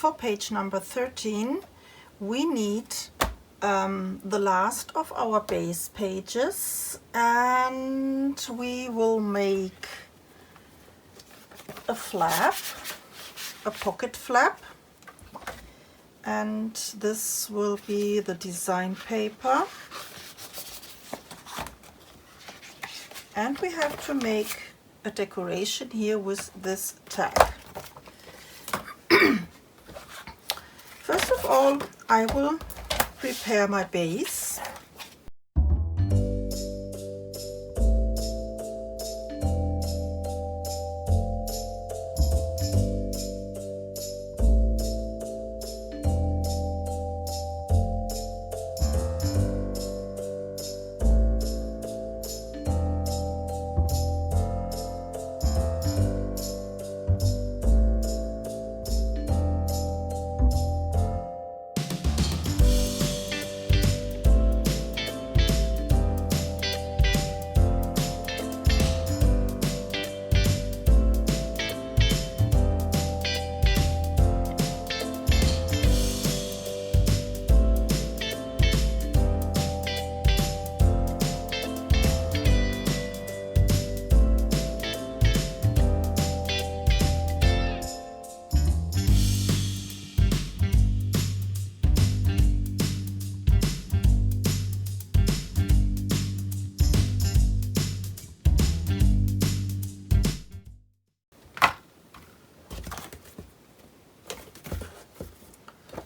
for page number 13 we need the last of our base pages, and we will make a flap, a pocket flap, and this will be the design paper, and we have to make a decoration here with this tag. First of all, I will prepare my base.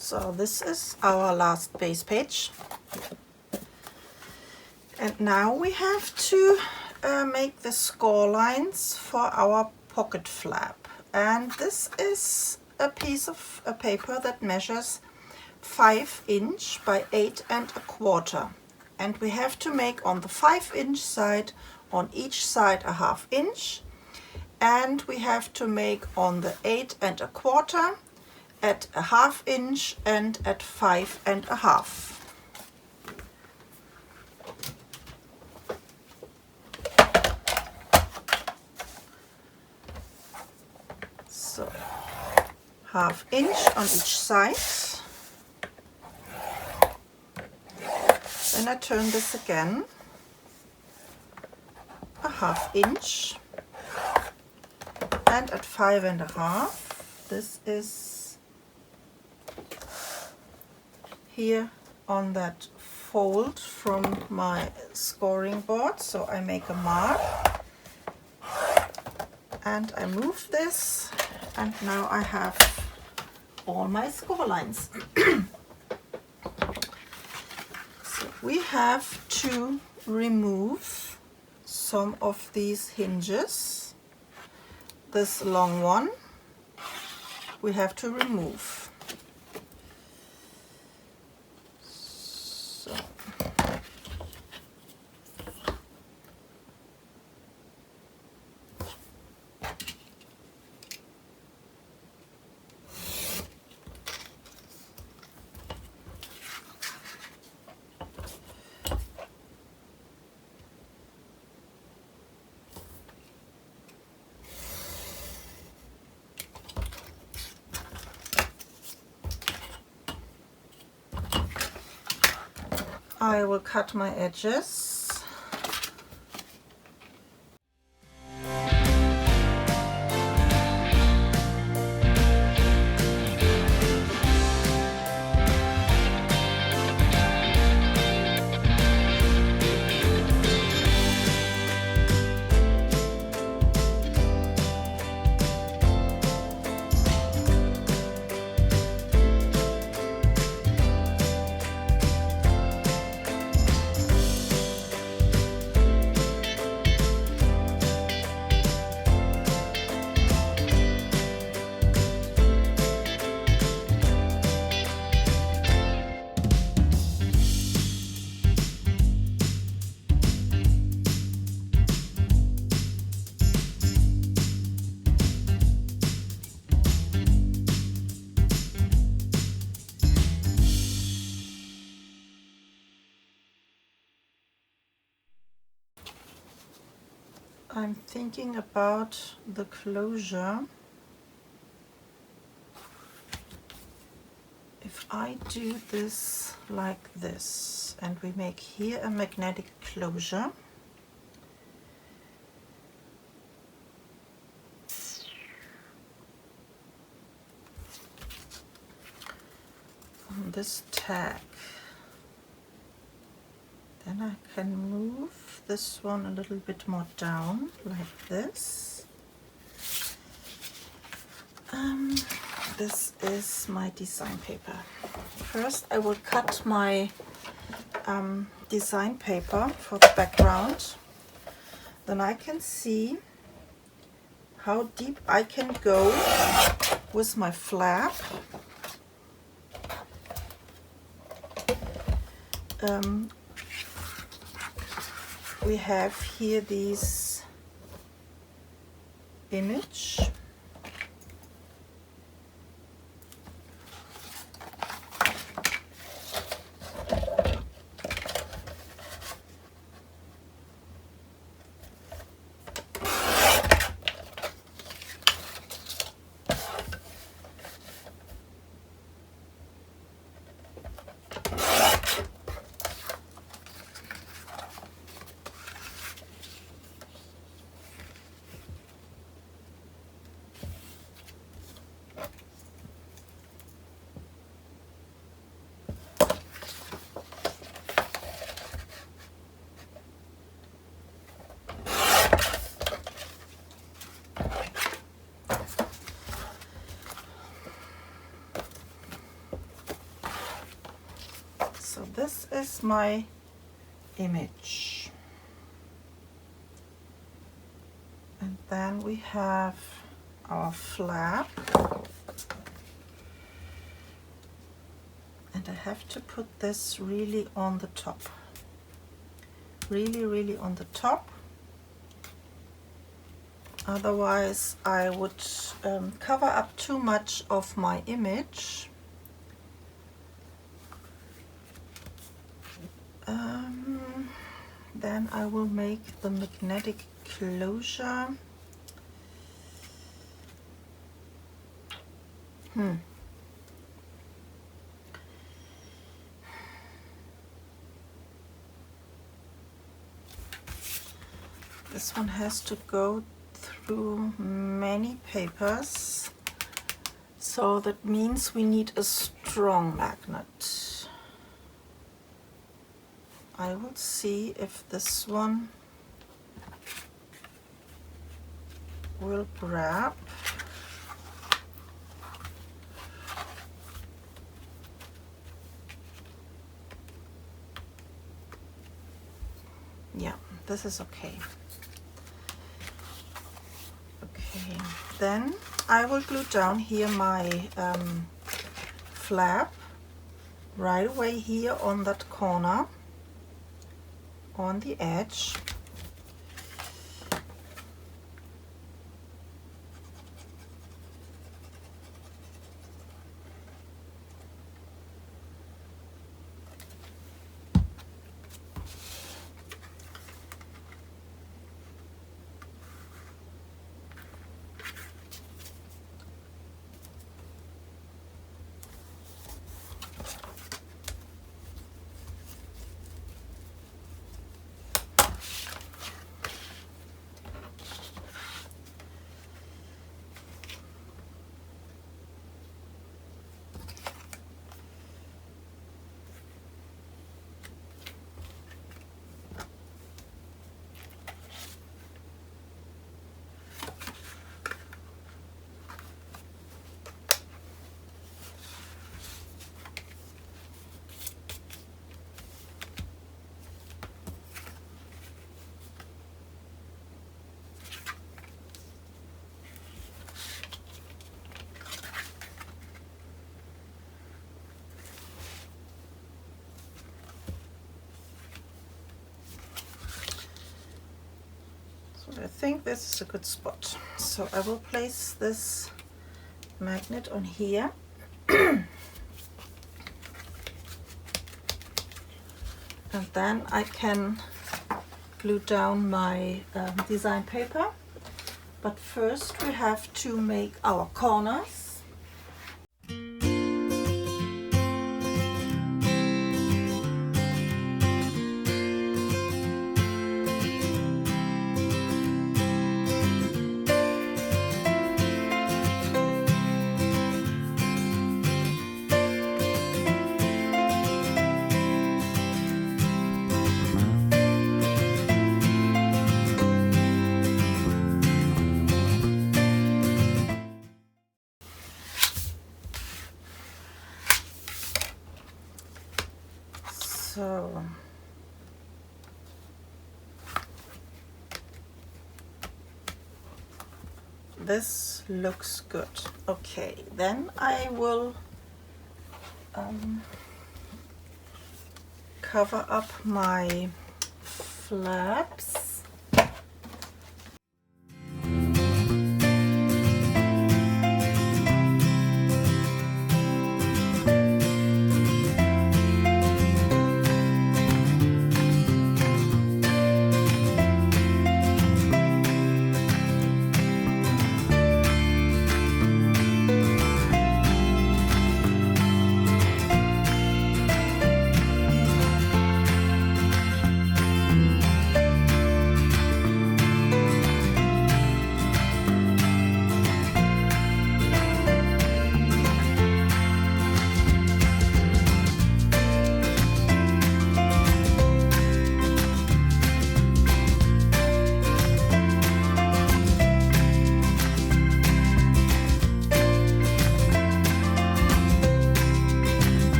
So this is our last base page, and now we have to make the score lines for our pocket flap, and this is a piece of paper that measures 5 inch by 8 1/4, and we have to make on the 5 inch side on each side a 1/2 inch, and we have to make on the 8 1/4 at a 1/2 inch and at 5 1/2. So 1/2 inch on each side. Then I turn this again, a 1/2 inch, and at 5 1/2, this is here on that fold from my scoring board, so I make a mark and I move this, and now I have all my score lines. So we have to remove some of these hinges. This long one we have to remove. I will cut my edges. I'm thinking about the closure. if I do this like this and we make here a magnetic closure, on this tag, then I can move this one a little bit more down like this. This is my design paper. First I will cut my design paper for the background. Then I can see how deep I can go with my flap. We have here these image. So this is my image, and then we have our flap, and I have to put this really on the top, really on the top, otherwise I would cover up too much of my image. Then I will make the magnetic closure. This one has to go through many papers, so that means we need a strong magnet. I will see if this one will grab. Yeah, this is okay. Okay, then I will glue down here my flap right away here on that corner, on the edge. I think this is a good spot. So I will place this magnet on here. And then I can glue down my design paper. But first we have to make our corners. So this looks good. Okay, then I will cover up my flaps.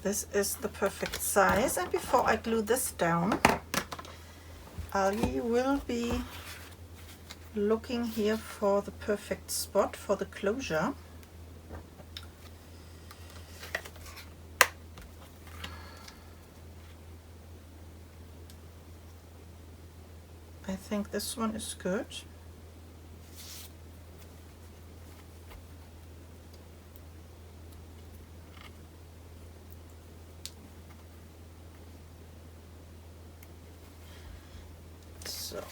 This is the perfect size, and before I glue this down, I will be looking here for the perfect spot for the closure. I think this one is good. So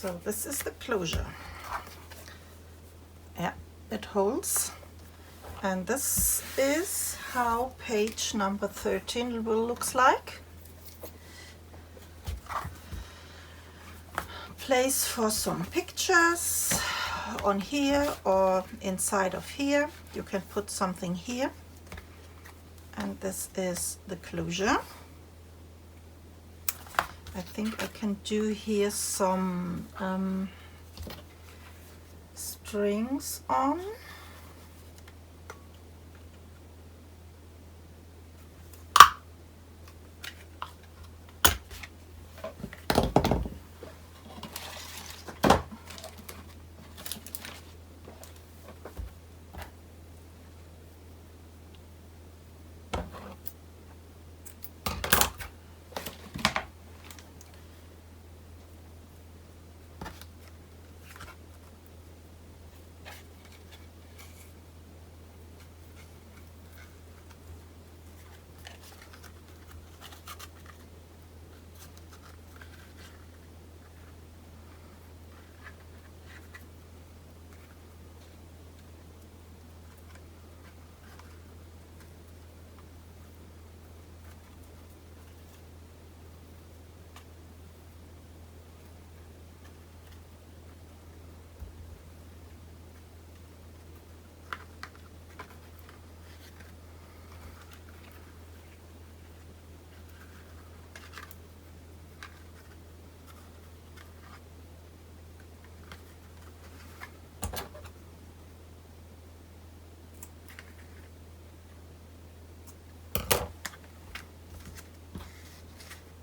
So this is the closure. Yeah, it holds. And this is how page number 13 will look like. Place for some pictures on here or inside of here. You can put something here. And this is the closure. I think I can do here some strings on.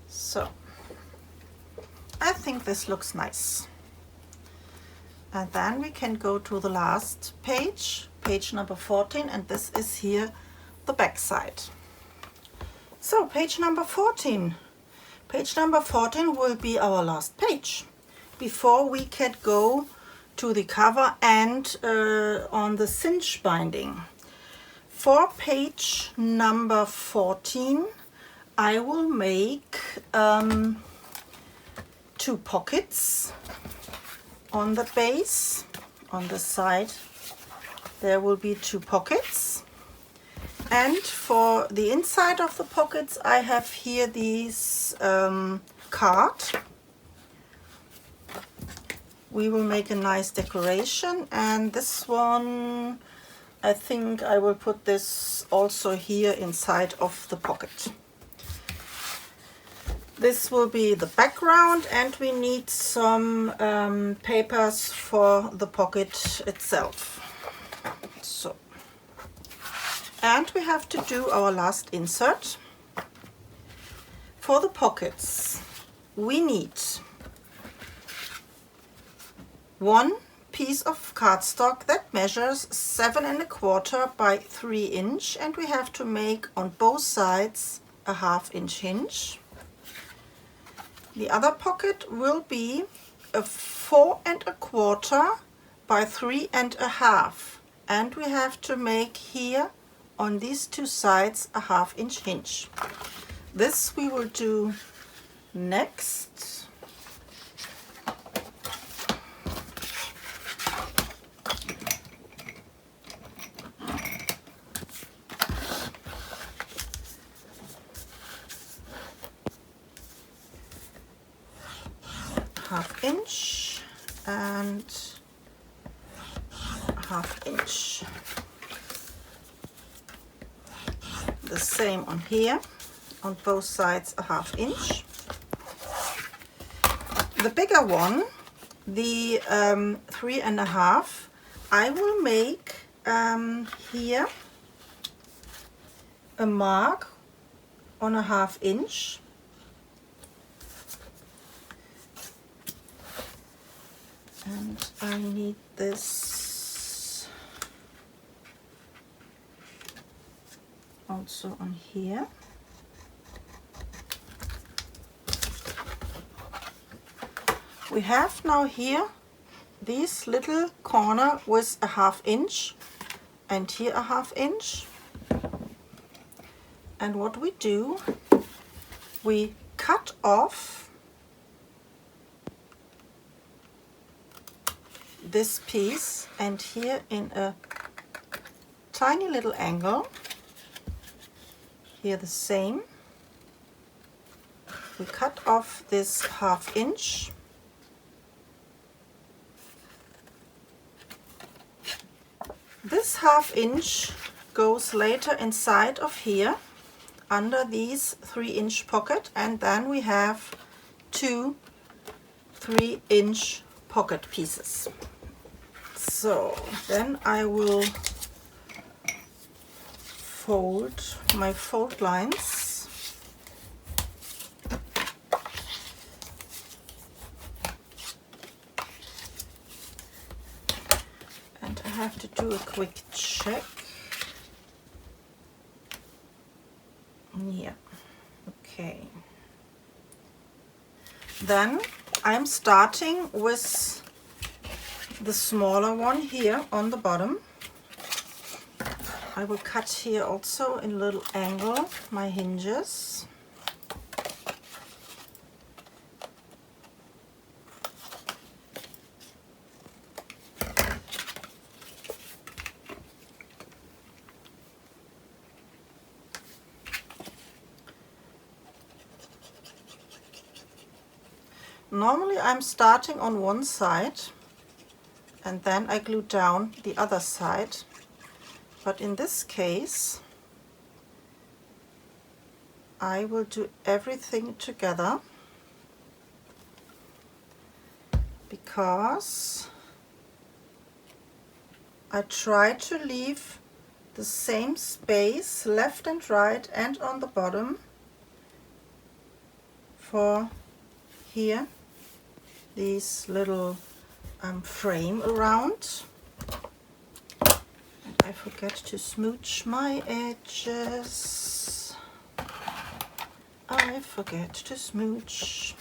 So I think this looks nice. And then we can go to the last page, page number 14, and this is here the back side. So page number 14. Page number 14 will be our last page before we can go to the cover and on the cinch binding. For page number 14, I will make 2 pockets on the base. On the side there will be 2 pockets, and for the inside of the pockets I have here these card. We will make a nice decoration, and this one I think I will put this also here inside of the pocket. This will be the background, and we need some papers for the pocket itself. So, and we have to do our last insert. For the pockets, we need 1 piece of cardstock that measures 7 1/4 by 3 inch, and we have to make on both sides a 1/2 inch hinge. The other pocket will be a 4 1/4 by 3 1/2, and we have to make here on these 2 sides a 1/2 inch hinge. This we will do next. Half inch and 1/2 inch. The same on here, on both sides a 1/2 inch. The bigger one, the 3 1/2, I will make here a mark on a 1/2 inch. And I need this also on here. We have now here this little corner with a 1/2 inch and here a 1/2 inch. And what we do, we cut off this piece, and here in a tiny little angle, here the same, we cut off this 1/2 inch. This 1/2 inch goes later inside of here under these 3-inch pocket, and then we have 2 3-inch pocket pieces. So then I will fold my fold lines. And I have to do a quick check. Yeah, okay. Then I'm starting with the smaller one here on the bottom. I will cut here also in a little angle my hinges. Normally I'm starting on one side and then I glue down the other side, but in this case I will do everything together because I try to leave the same space left and right and on the bottom for here these little frame around. And I forget to smooch my edges. I forget to smooch.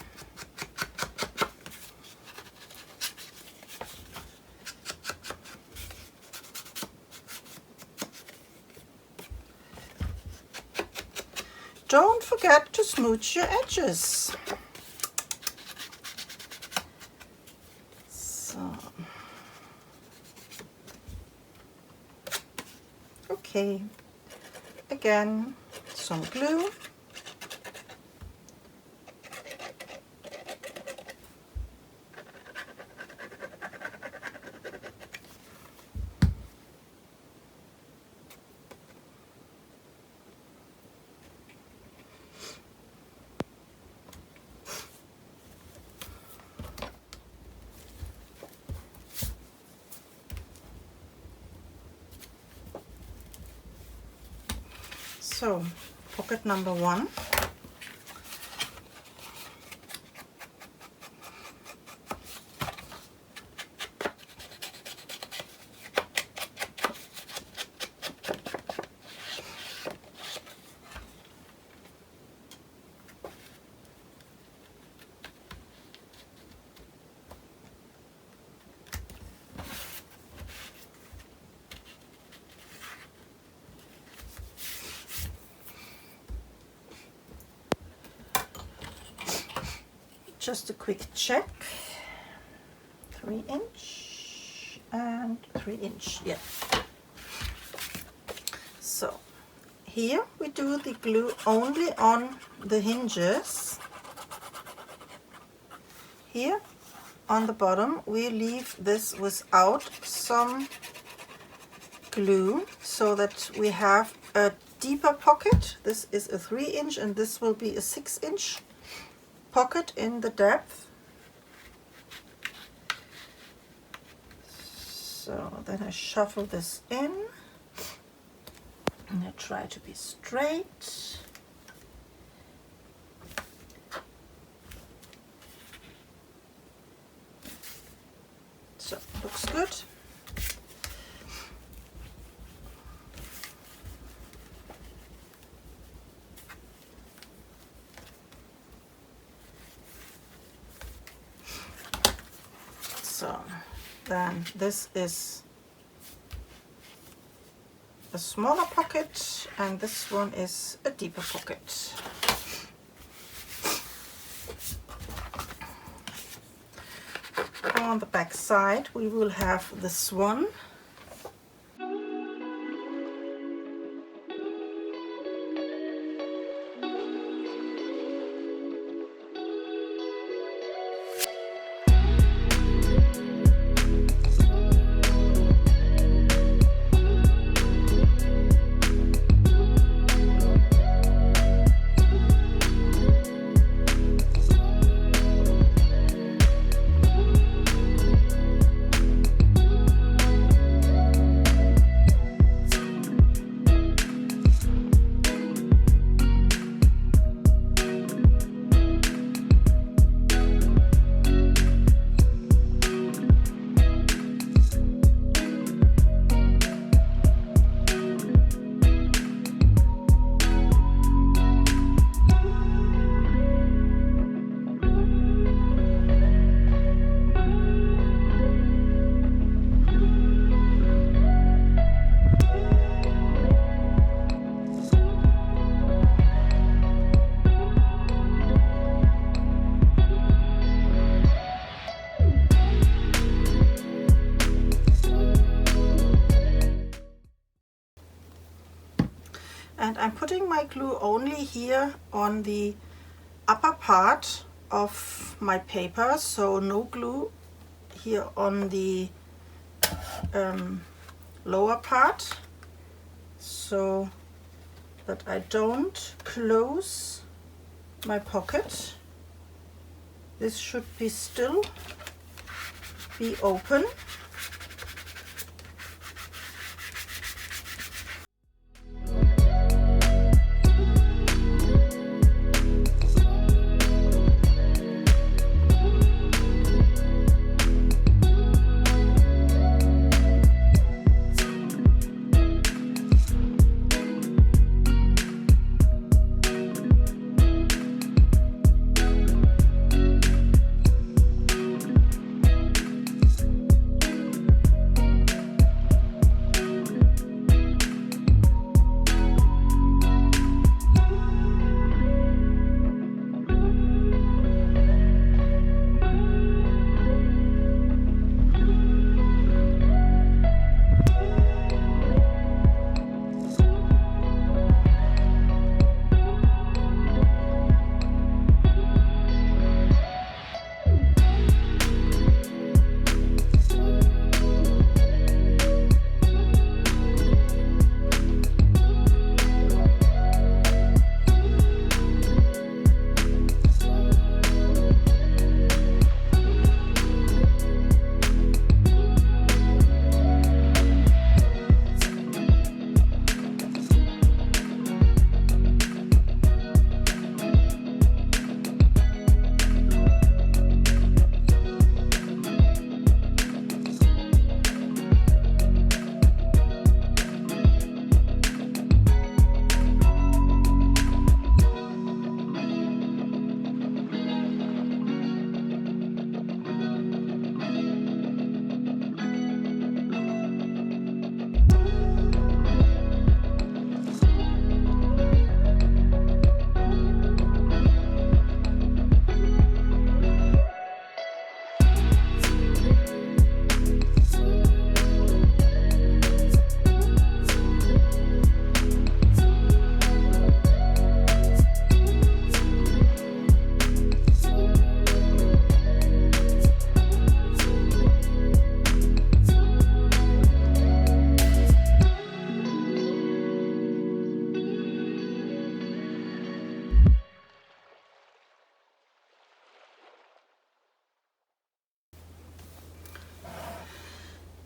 Don't forget to smooch your edges. Okay, again, some glue. So, pocket number 1. Just a quick check. 3-inch and 3-inch, yeah. So here we do the glue only on the hinges. Here on the bottom we leave this without some glue so that we have a deeper pocket. This is a 3-inch and this will be a 6-inch pocket in the depth. So then I shuffle this in and I try to be straight. So looks good. So then this is a smaller pocket and this one is a deeper pocket. For on the back side we will have this one. And I'm putting my glue only here on the upper part of my paper, so no glue here on the lower part, so that I don't close my pocket. This should be still be open.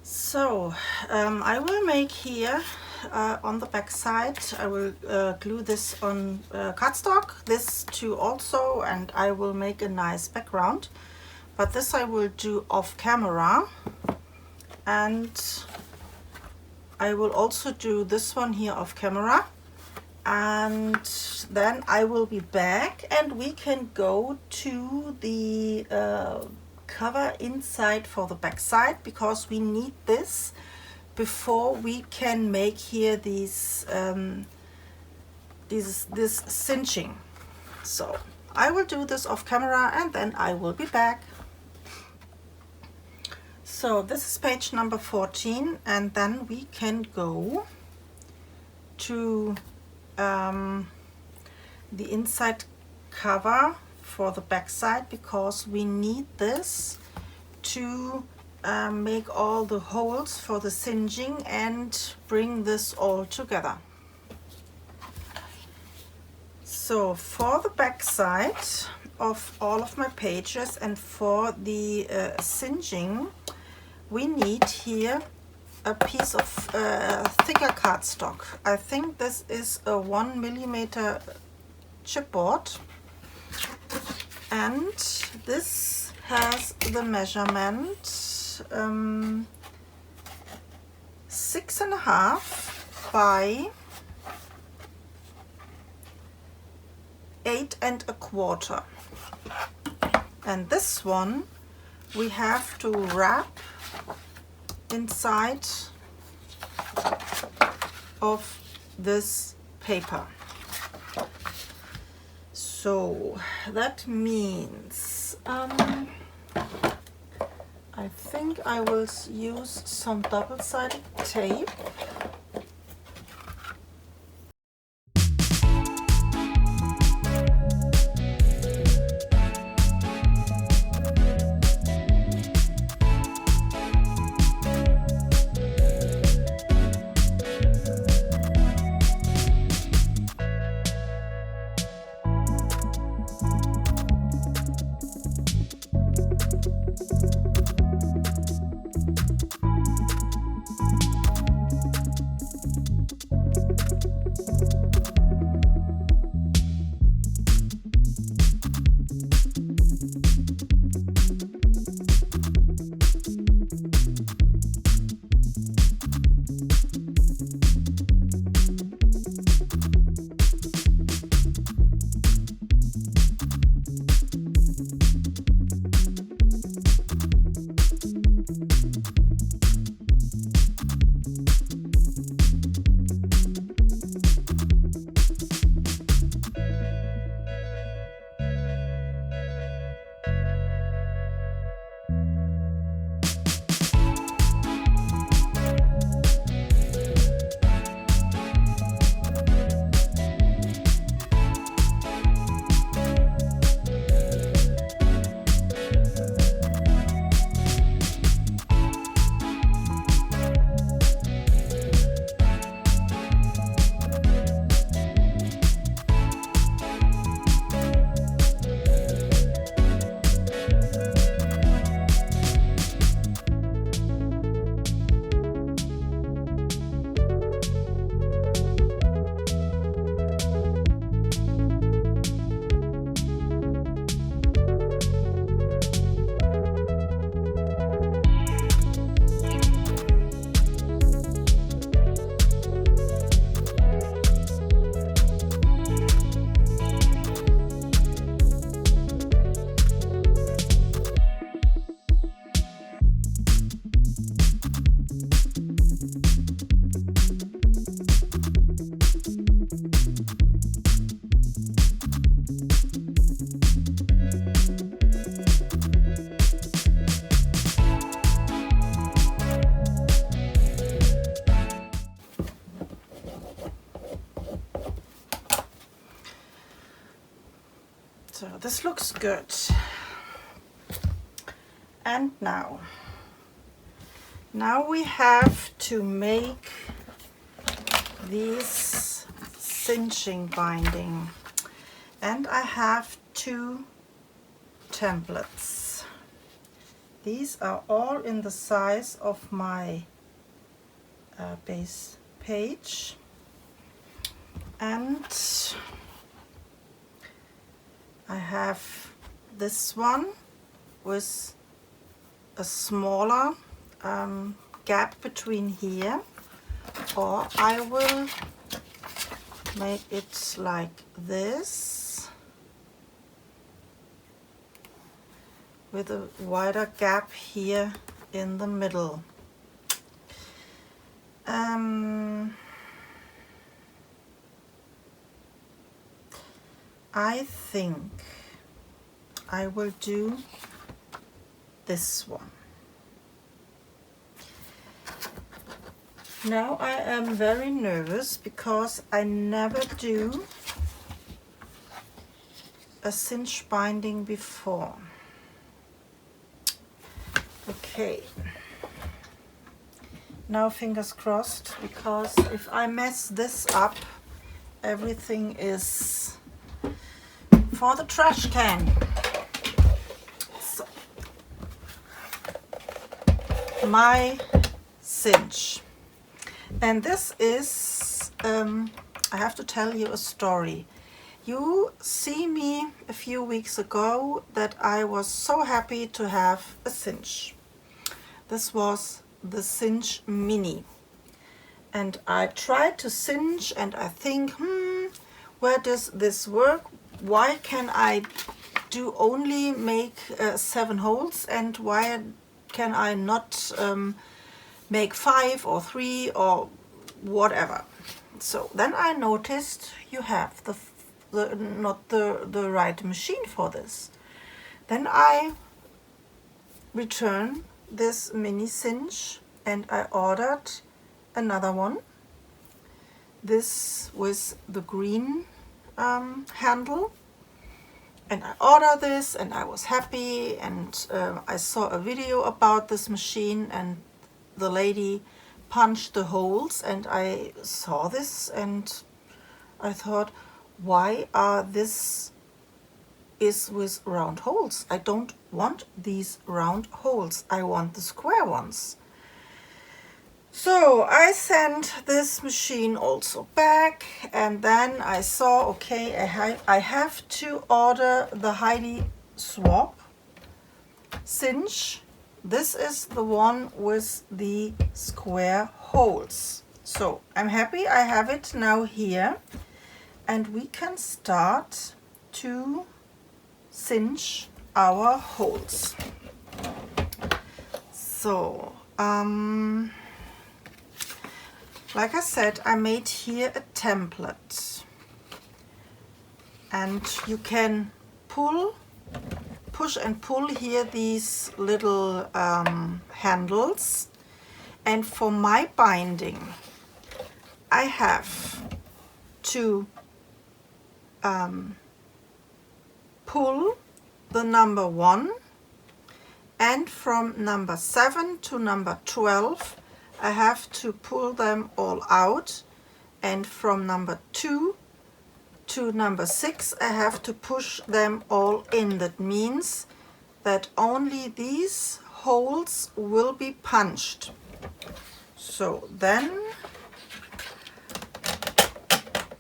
So I will make here on the back side, I will glue this on cardstock, this too also, and I will make a nice background. But this I will do off camera, and I will also do this one here off camera, and then I will be back and we can go to the cover inside for the back side, because we need this before we can make here these this cinching. So I will do this off camera and then I will be back. So this is page number 14, and then we can go to the inside cover for the back side, because we need this to make all the holes for the singeing and bring this all together. So for the back side of all of my pages and for the singeing, we need here a piece of thicker cardstock. I think this is a 1mm chipboard, and this has the measurement 6.5 by 8.25, and this one we have to wrap inside of this paper. So that means I think I will use some double-sided tape. So this looks good. And now we have to make these cinching binding, and I have 2 templates. These are all in the size of my base page, and I have this one with a smaller gap between here, or I will make it like this with a wider gap here in the middle. I think I will do this one. Now I am very nervous because I never do a cinch binding before. Okay. Now fingers crossed, because if I mess this up, everything is for the trash can. So, my cinch. And this is, I have to tell you a story. You see me a few weeks ago that I was so happy to have a cinch. This was the Cinch Mini. And I tried to cinch and I think, where does this work? Why can I do only make 7 holes, and why can I not make 5 or 3 or whatever? So then I noticed you have not the right machine for this. Then I return this mini cinch and I ordered another one. This with the green handle, and I ordered this and I was happy, and I saw a video about this machine and the lady punched the holes, and I saw this and I thought, why are this is with round holes? I don't want these round holes, I want the square ones. So I sent this machine also back, and then I saw, okay, I have to order the Heidi Swap cinch. This is the one with the square holes. So I'm happy I have it now here, and we can start to cinch our holes. So like I said, I made here a template, and you can push and pull here these little handles, and for my binding I have to pull the number 1, and from number 7 to number 12 I have to pull them all out, and from number 2 to number 6 I have to push them all in. That means that only these holes will be punched. So then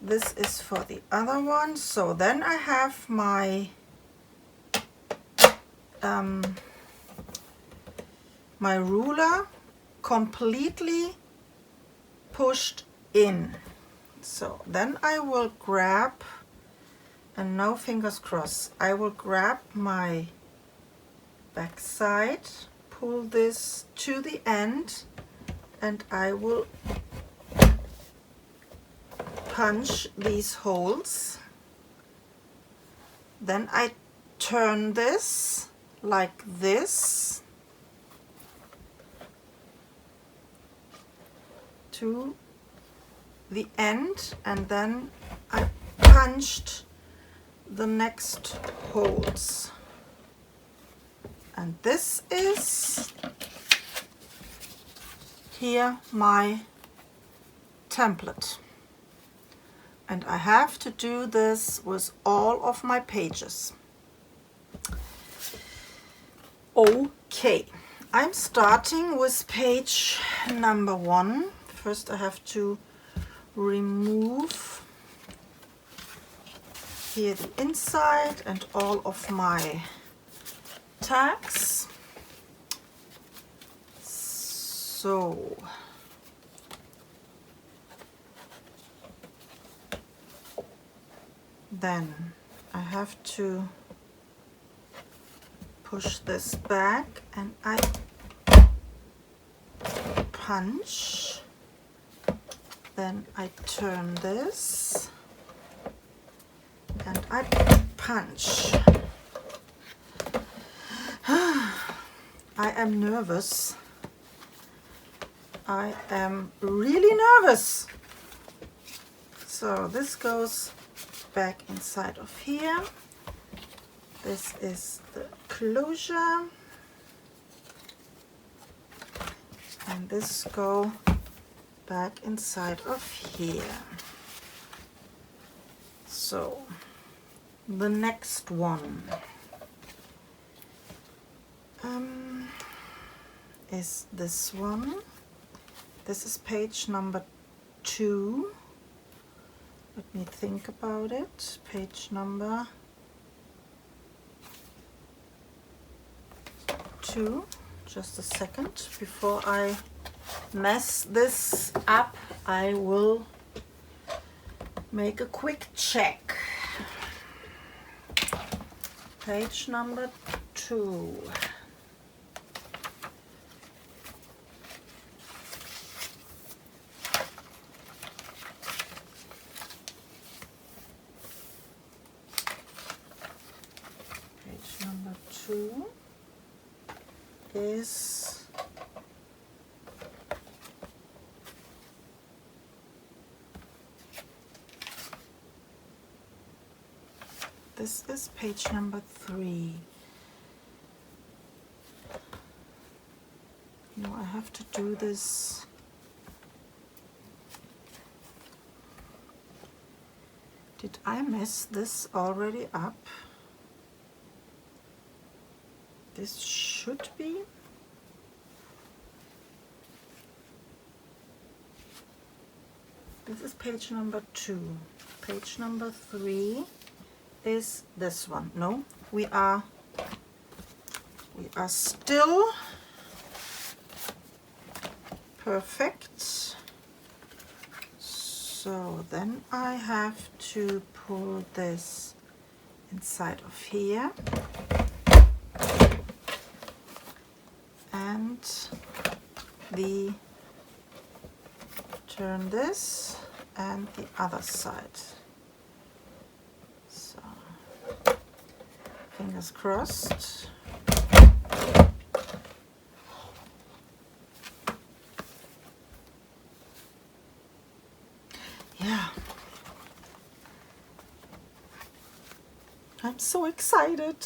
this is for the other one. So then I have my my ruler completely pushed in. So then I will grab, and now fingers crossed, I will grab my back side, pull this to the end, and I will punch these holes. Then I turn this like this to the end, and then I punched the next holes. And this is here my template. And I have to do this with all of my pages. Okay, I'm starting with page number 1. First I have to remove here the inside and all of my tags. So then I have to push this back, and I punch, then I turn this and I punch. I am nervous. I am really nervous. So this goes back inside of here. This is the closure. And this go back inside of here. So the next one is this one. This is page number 2. Let me think about it. Page number 2. Just a second. Before I mess this up, I will make a quick check. Page number 2. Page number 2 is this is page number 3. No, I have to do this. Did I mess this already up? This should be. This is page number 2. Page number 3 is this one. No, we are still perfect. So then I have to pull this inside of here and turn this and the other side. So fingers crossed. Yeah, I'm so excited.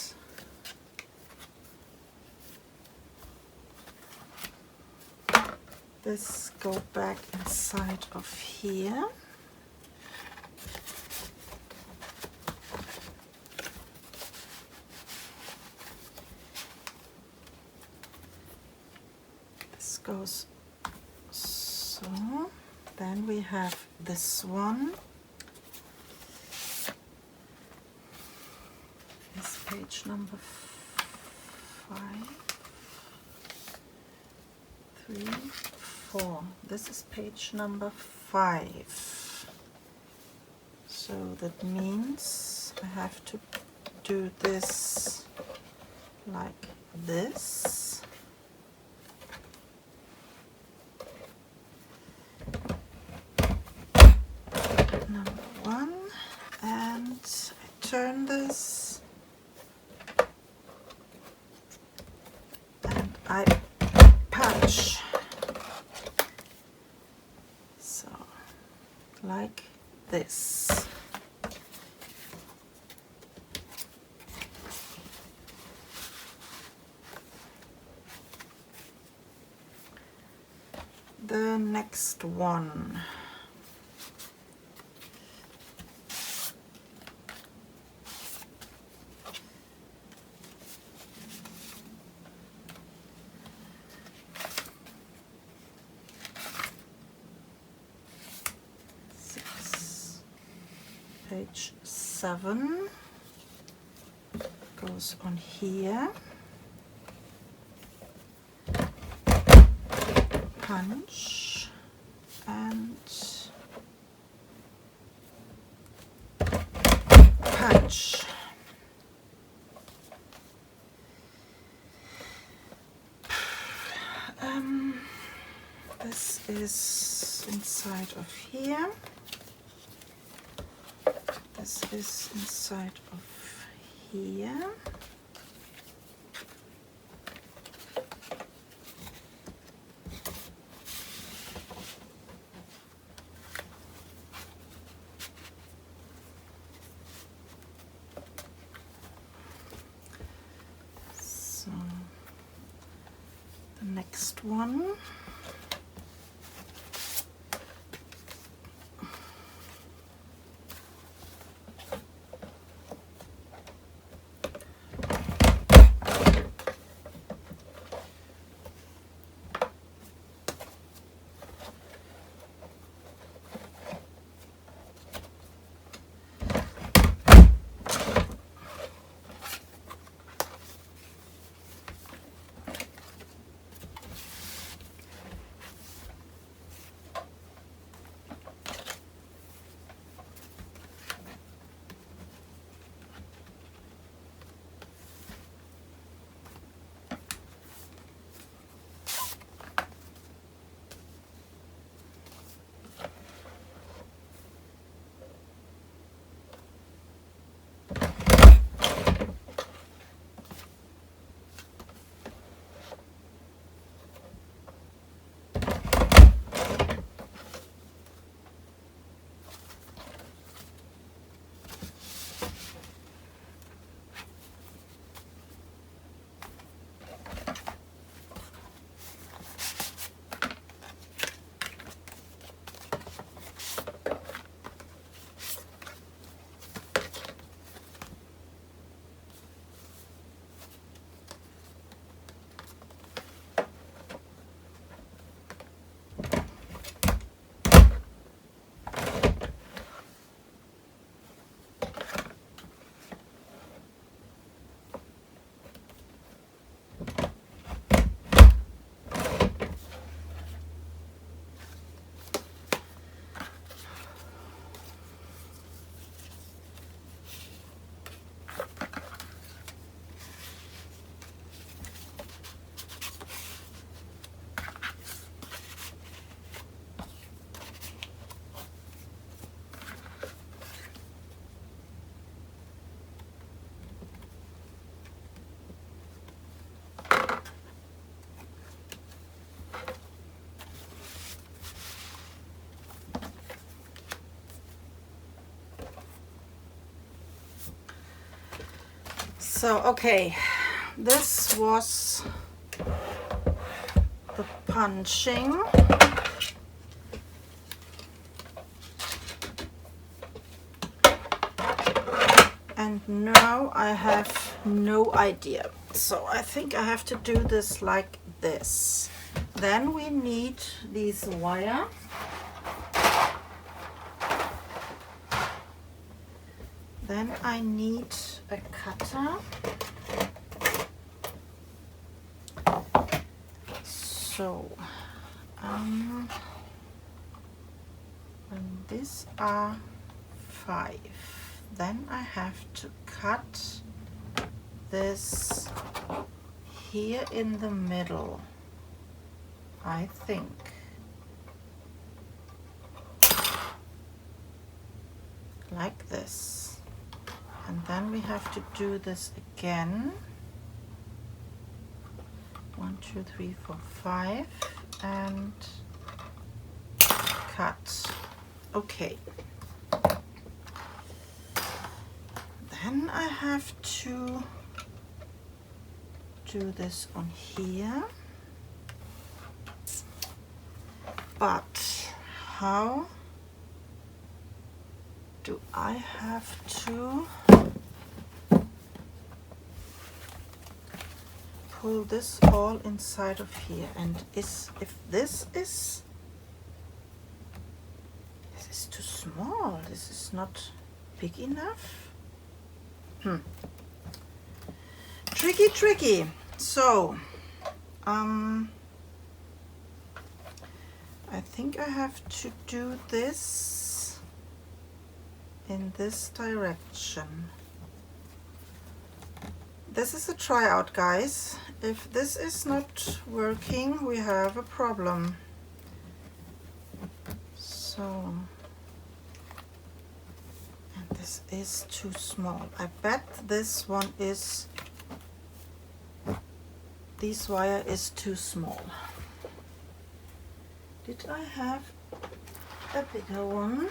This go back inside of here. This goes so. Then we have this one. This page number 5, 3, 4. This is page number 5. So that means I have to do this like this. Number 1, and I turn this and I punch. So like this. The next one. Page 7 goes on here. Punch and punch. This is inside of here. This is inside of here. next one. So, okay, this was the punching. And now I have no idea. So I think I have to do this like this. Then we need these wire. Then I need a cutter. So, when these are 5, then I have to cut this here in the middle, I think. Like this. And then we have to do this again. 1, 2, 3, 4, 5, and cut. Okay. Then I have to do this on here. But how do I have to pull this all inside of here? And if this is too small, this is not big enough. Tricky. So I think I have to do this in this direction. This is a tryout, guys. If this is not working, we have a problem. So, and this is too small. I bet this wire is too small. Did I have a bigger one?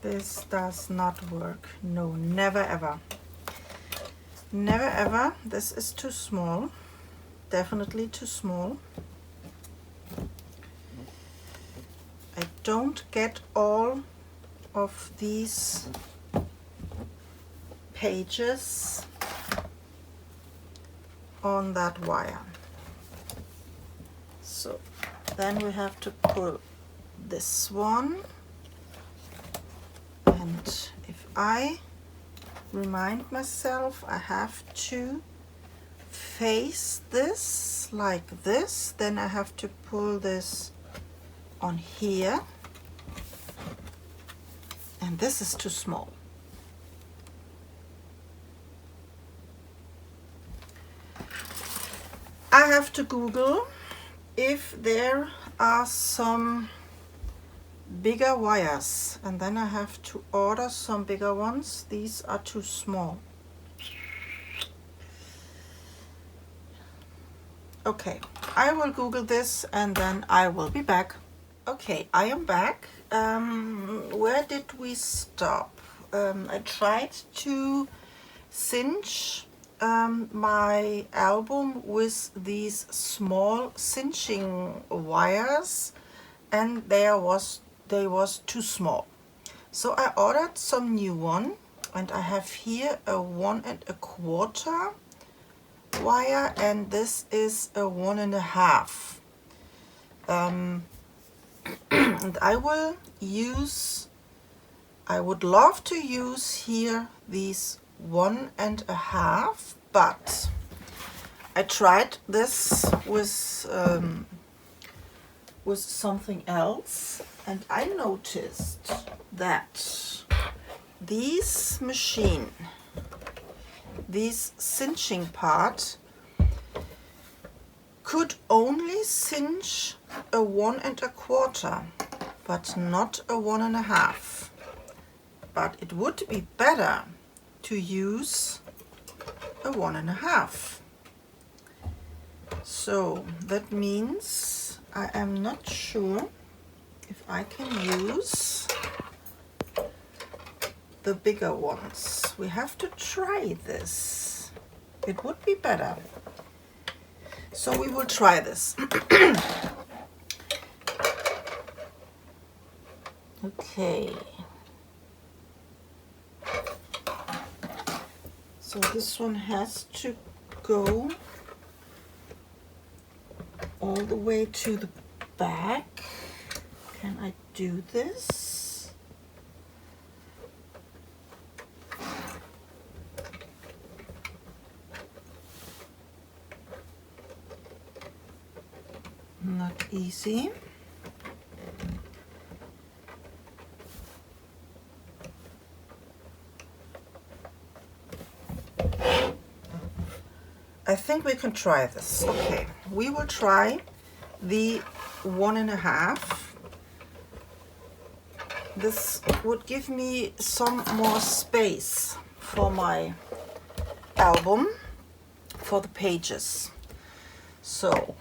This does not work. No, never ever. Never ever. This is too small. Definitely too small. I don't get all of these pages on that wire. So then we have to pull this one, and if I remind myself, I have to face this like this, then I have to pull this on here, and this is too small. I have to Google if there are some bigger wires, and then I have to order some bigger ones. These are too small. Okay, I will Google this and then I will be back. Okay, I am back. Where did we stop? I tried to cinch my album with these small cinching wires, and they was too small. So I ordered some new one, and I have here a 1 1/4 wire, and this is a 1 1/2. And I would love to use here these 1 1/2, but I tried this with something else, and I noticed that this cinching part could only cinch a 1 1/4, but not a 1 1/2. But it would be better to use a 1 1/2. So that means I am not sure if I can use the bigger ones. We have to try this. It would be better. So we will try this. Okay. So this one has to go all the way to the back. Can I do this? Not easy. I think we can try this. Okay, we will try the 1 1/2. This would give me some more space for my album, for the pages. So,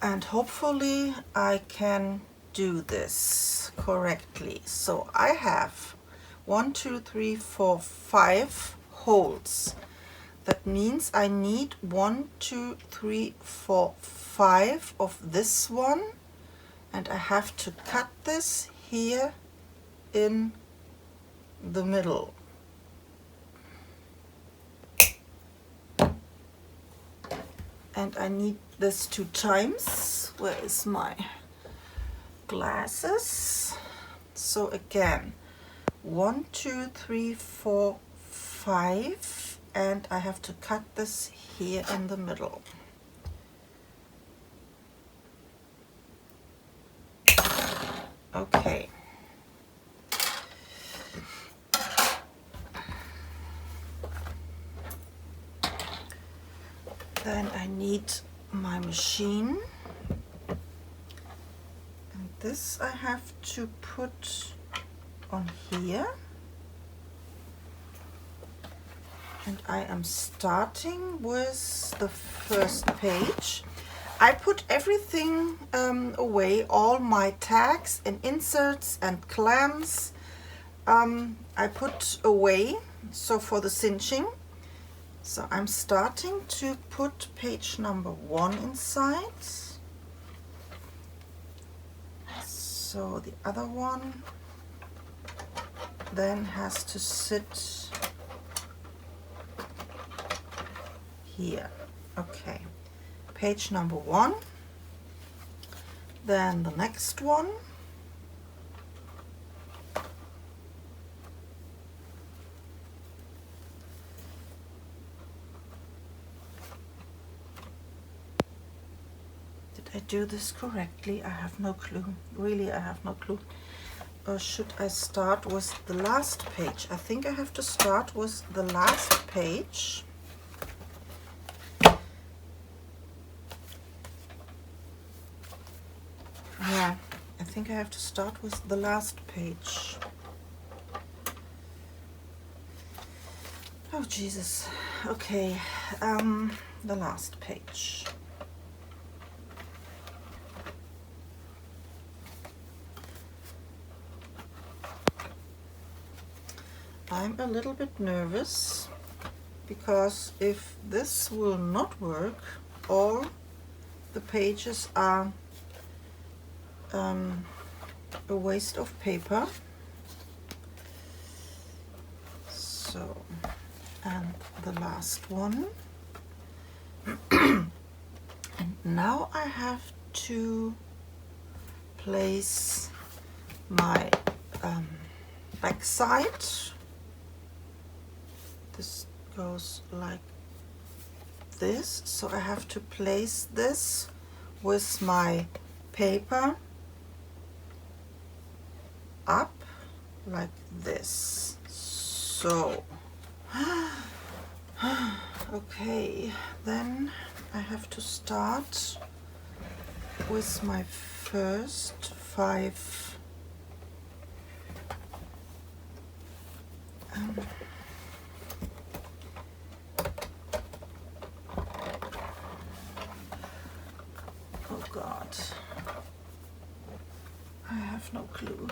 and hopefully I can do this correctly. So I have 1, 2, 3, 4, 5 holes. That means I need 1, 2, 3, 4, 5 of this one, and I have to cut this here in the middle. And I need this 2 times. Where is my glasses? So again, 1, 2, 3, 4, 5. And I have to cut this here in the middle. Okay. Then I need my machine. And this I have to put on here. And I am starting with the first page. I put everything away, all my tags and inserts and clamps I put away, so for the cinching. So I'm starting to put page number 1 inside. So the other one then has to sit here. Okay, page number 1, then the next one, did I do this correctly? I have no clue. Really, I have no clue. Or should I start with the last page? I think I have to start with the last page. Yeah, I think I have to start with the last page. Oh Jesus. Okay, the last page. I'm a little bit nervous because if this will not work, all the pages are a waste of paper. So, and the last one. And now I have to place my back side. This goes like this, so I have to place this with my paper up like this. So okay, then I have to start with my first 5 oh God, I have no clue.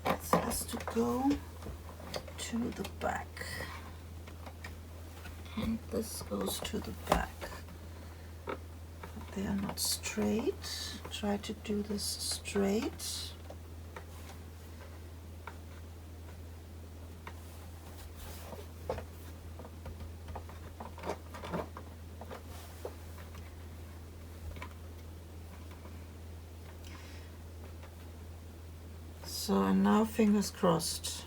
This has to go to the back, and this goes to the back. But they are not straight. Try to do this straight. So, and now fingers crossed.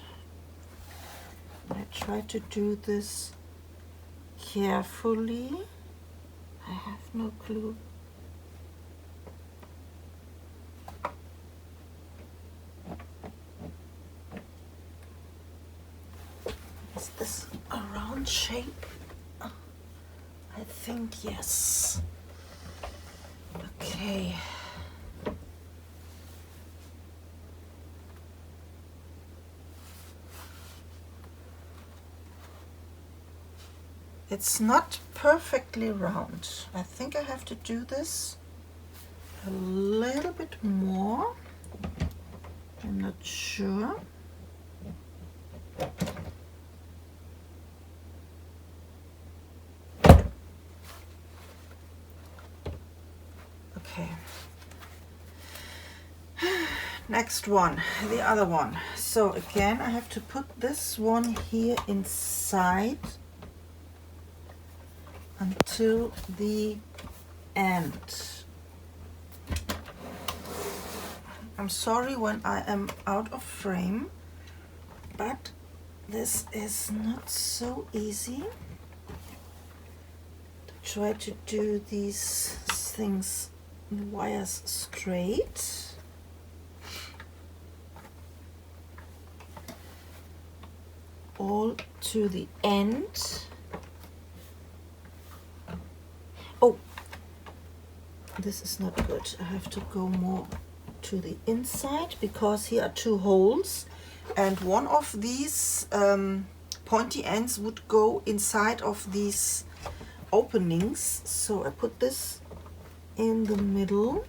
I try to do this carefully. I have no clue. Is this a round shape? I think yes. Okay. It's not perfectly round. I think I have to do this a little bit more. I'm not sure. Okay. Next one, the other one. So again, I have to put this one here inside until the end. I'm sorry when I am out of frame, but this is not so easy to try to do these things, wires straight. All to the end. Oh, this is not good. I have to go more to the inside because here are 2 holes, and one of these pointy ends would go inside of these openings, so I put this in the middle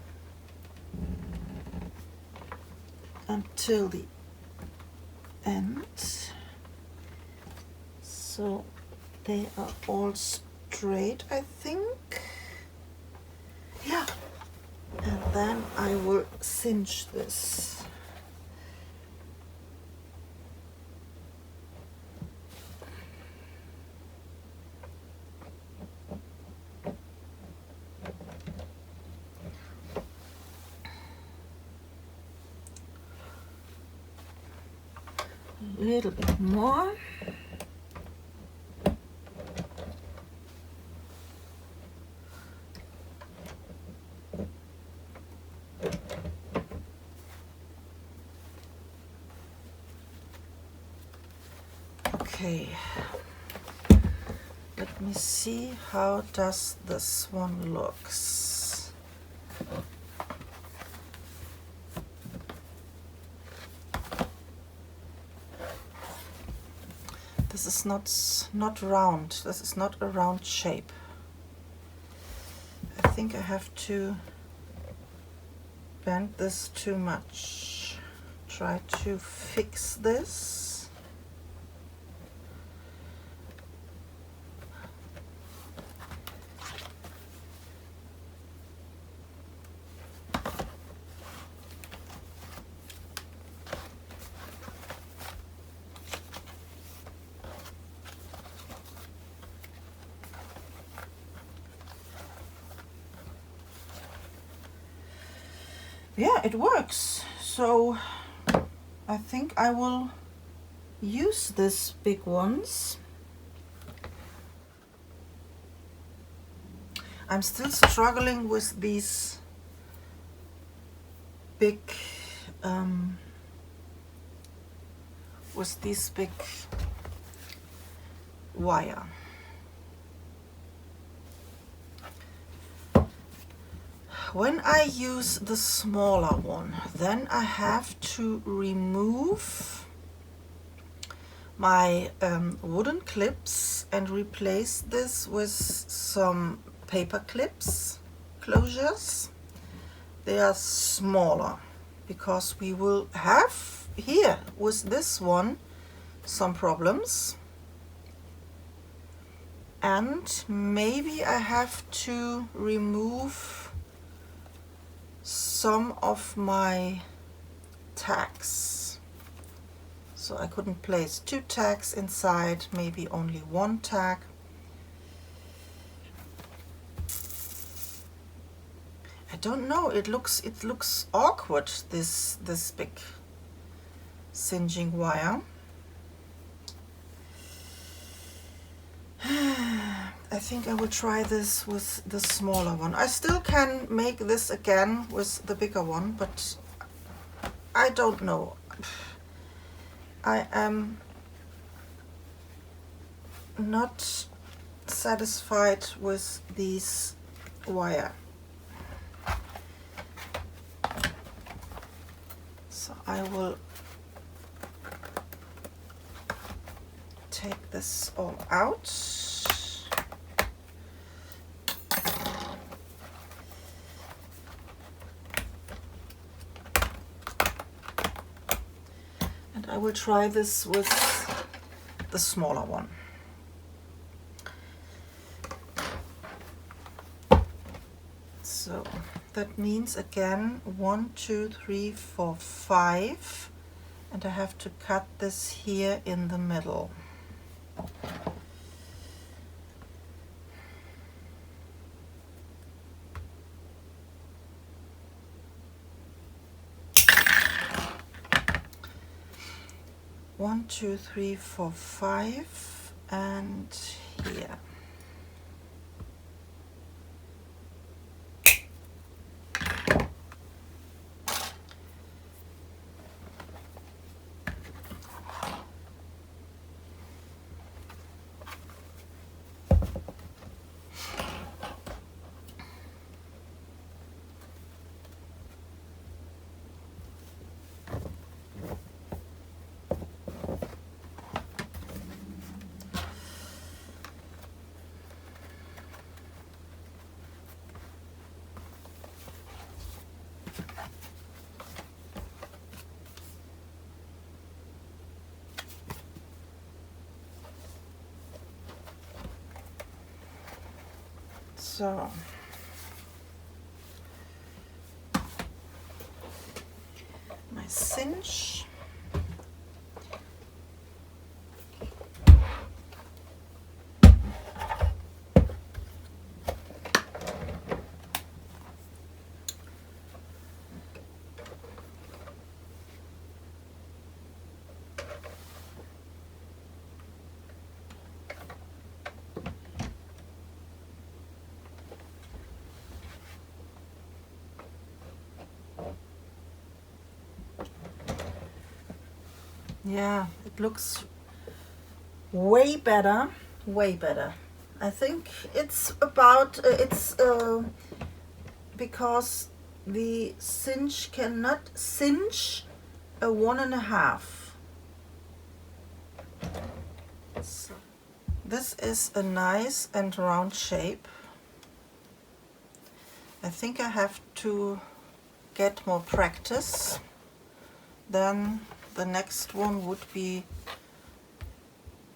until the end, so they are all straight, I think. Yeah, and then I will cinch this. A little bit more. Okay, let me see how does this one looks. This is not round. This is not a round shape. I think I have to bend this too much. Try to fix this. Yeah, it works. So I think I will use these big ones. I'm still struggling with these big wire. When I use the smaller one, then I have to remove my wooden clips and replace this with some paper clips closures. They are smaller because we will have here with this one some problems, and maybe I have to remove some of my tags, so I couldn't place 2 tags inside, maybe only 1 tag. I don't know, it looks awkward, this big singeing wire. I think I will try this with the smaller one. I still can make this again with the bigger one, but I don't know. I am not satisfied with these wire. So I will take this all out. I will try this with the smaller one. So that means again 1, 2, 3, 4, 5, and I have to cut this here in the middle. One, 2, 3, 4, 5, and here. So my cinch. Yeah, it looks way better, way better. I think it's about, because the cinch cannot cinch a 1.5. So this is a nice and round shape. I think I have to get more practice. Then the next one would be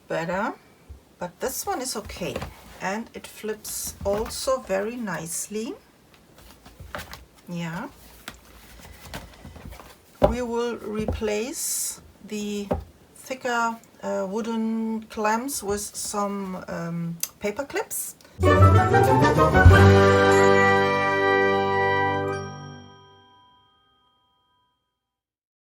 better, but this one is okay, and it flips also very nicely. Yeah, we will replace the thicker wooden clamps with some paper clips.